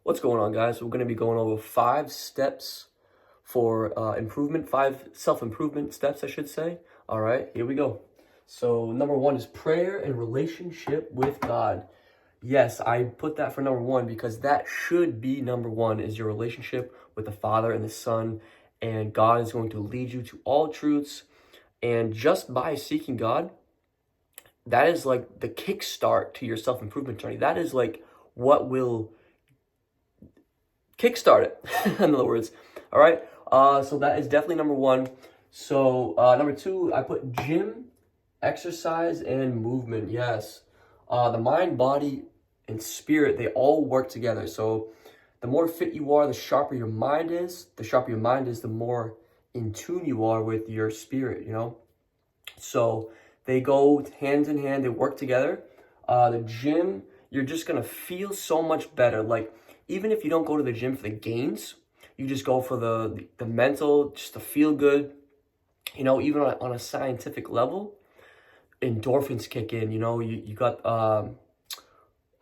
What's going on, guys? We're going to be going over 5 steps for improvement, 5 self-improvement steps, I should say. All right, here we go. So number 1 is prayer and relationship with God. Yes, I put that for number 1 because that should be number 1 is your relationship with the Father and the Son. And God is going to lead you to all truths. And just by seeking God, that is like the kickstart to your self-improvement journey. That is like what will kickstart it, in other words. All right. So that is definitely number 1. So number 2, I put gym, exercise, and movement. Yes. The mind, body, and spirit, they all work together. So the more fit you are, the sharper your mind is. The sharper your mind is, the more in tune you are with your spirit, So they go hand in hand. They work together. The gym, you're just going to feel so much better. Like, even if you don't go to the gym for the gains, you just go for the mental, just to feel good. Even on a scientific level, endorphins kick in. You got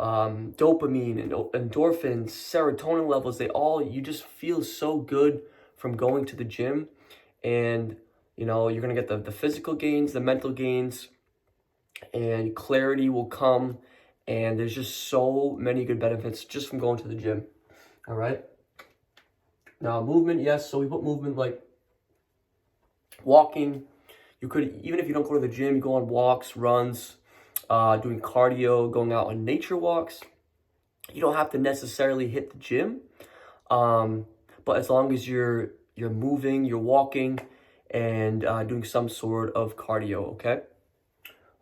dopamine and endorphins, serotonin levels. You just feel so good from going to the gym. And, you're going to get the physical gains, the mental gains, and clarity will come. And there's just so many good benefits just from going to the gym. All right. Now, movement, yes. So we put movement like walking. You could, even if you don't go to the gym, you go on walks, runs, doing cardio, going out on nature walks. You don't have to necessarily hit the gym. But as long as you're moving, you're walking, and doing some sort of cardio, okay?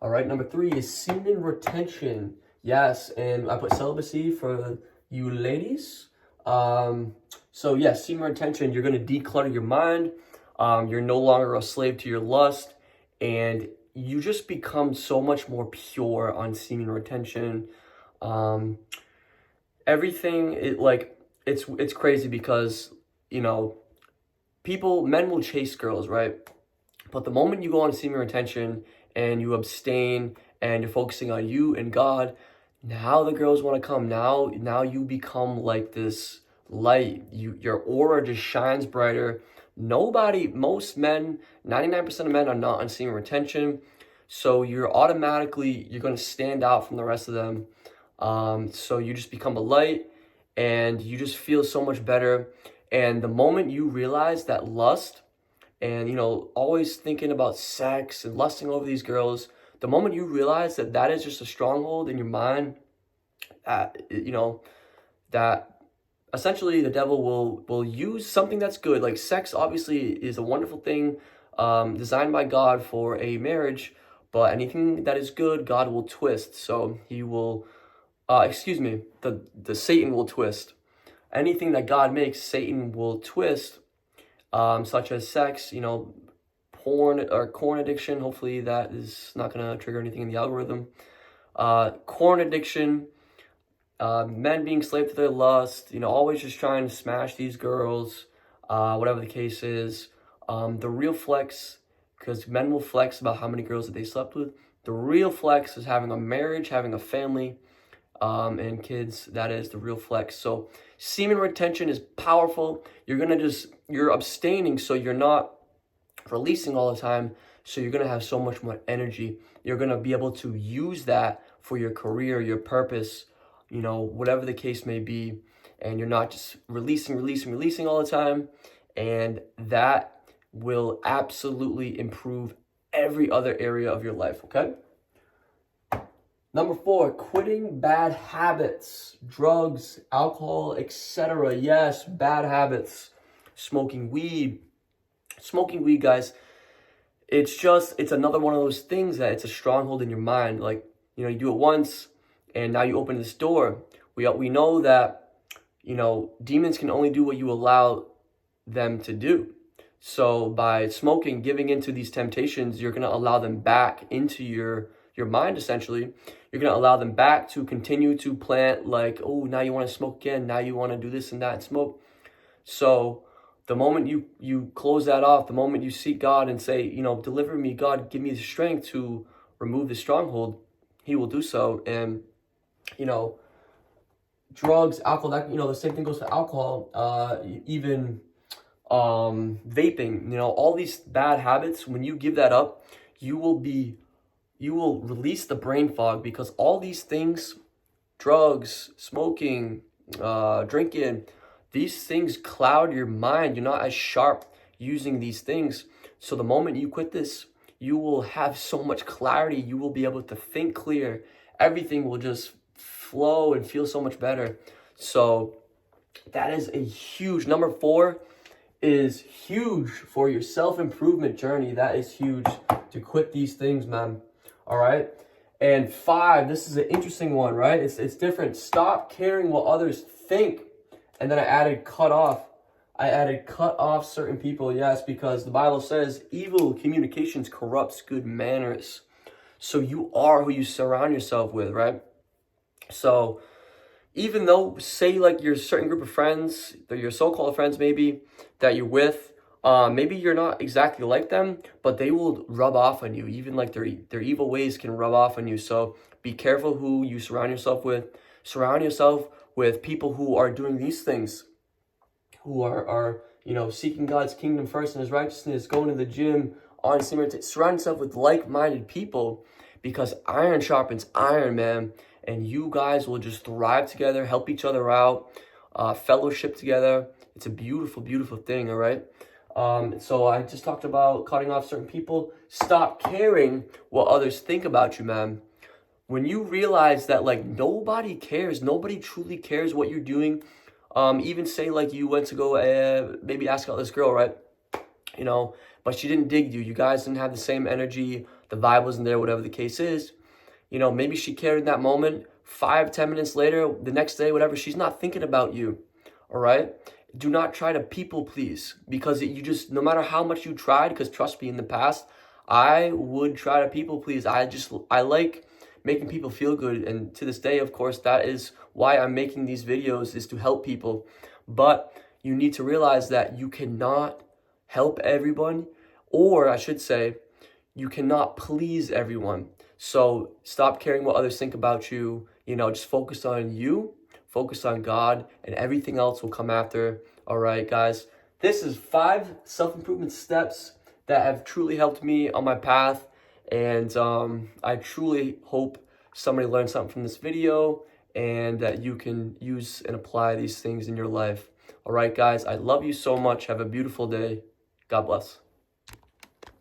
All right, number 3 is semen retention. Yes, and I put celibacy for you ladies. So yes, semen retention, you're going to declutter your mind. You're no longer a slave to your lust, and you just become so much more pure on semen retention. Everything, it's crazy because, men will chase girls, right? But the moment you go on semen retention and you abstain and you're focusing on you and God, now the girls want to come. Now you become like this light. Your aura just shines brighter. Most men, 99% of men are not on semen retention. So you're going to stand out from the rest of them. So you just become a light and you just feel so much better. And the moment you realize that lust and, always thinking about sex and lusting over these girls, the moment you realize that is just a stronghold in your mind, that essentially the devil will use something that's good. Like sex obviously is a wonderful thing, designed by God for a marriage, but anything that is good, God will twist. So he will, the Satan will twist. Anything that God makes, Satan will twist, such as sex, porn or corn addiction. Hopefully that is not going to trigger anything in the algorithm. Corn addiction, men being slave to their lust, always just trying to smash these girls, whatever the case is. The real flex, because men will flex about how many girls that they slept with. The real flex is having a marriage, having a family, and kids. That is the real flex. So semen retention is powerful. You're abstaining, so you're not releasing all the time. So you're going to have so much more energy. You're going to be able to use that for your career, your purpose, whatever the case may be. And you're not just releasing all the time. And that will absolutely improve every other area of your life, okay? Number 4, quitting bad habits, drugs, alcohol, etc. Yes, bad habits. Smoking weed, guys. It's another one of those things that it's a stronghold in your mind. Like, you do it once and now you open this door. We know that, demons can only do what you allow them to do. So by smoking, giving into these temptations, you're going to allow them back into your mind, essentially. You're going to allow them back to continue to plant, like, oh, now you want to smoke again. Now you want to do this and that and smoke. So the moment you close that off, the moment you seek God and say, deliver me, God, give me the strength to remove the stronghold, he will do so. And, drugs, alcohol, that, the same thing goes for alcohol, even vaping, all these bad habits. When you give that up, you will release the brain fog, because all these things, drugs, smoking, drinking, these things cloud your mind. You're not as sharp using these things. So the moment you quit this, you will have so much clarity. You will be able to think clear. Everything will just flow and feel so much better. So that is a huge. Number 4 is huge for your self-improvement journey. That is huge, to quit these things, man. All right. And 5, this is an interesting one, right? It's different. Stop caring what others think. And then I added cut off certain people. Yes, because the Bible says evil communications corrupts good manners. So you are who you surround yourself with, right? So even though, say, like, your certain group of friends, your so-called friends maybe, that you're with, maybe you're not exactly like them, but they will rub off on you. Even like their evil ways can rub off on you. So be careful who you surround yourself with. Surround yourself with people who are doing these things, who are seeking God's kingdom first and his righteousness, going to the gym, surround yourself with like-minded people, because iron sharpens iron, man. And you guys will just thrive together, help each other out, fellowship together. It's a beautiful, beautiful thing, all right? So I just talked about cutting off certain people. Stop caring what others think about you, man. When you realize that, like, nobody cares, nobody truly cares what you're doing. Even say, like, you went to go maybe ask out this girl, right? But she didn't dig you. You guys didn't have the same energy. The vibe wasn't there, whatever the case is. Maybe she cared in that moment. 5-10 minutes later, the next day, whatever, she's not thinking about you. All right? Do not try to people please, because no matter how much you tried, because trust me, in the past, I would try to people please. I like making people feel good. And to this day, of course, that is why I'm making these videos, is to help people. But you need to realize that you cannot help everyone, or I should say, you cannot please everyone. So stop caring what others think about you. Just focus on you, focus on God, and everything else will come after. All right, guys. This is 5 self-improvement steps that have truly helped me on my path. And I truly hope somebody learned something from this video, and that you can use and apply these things in your life. All right, guys. I love you so much. Have a beautiful day. God bless.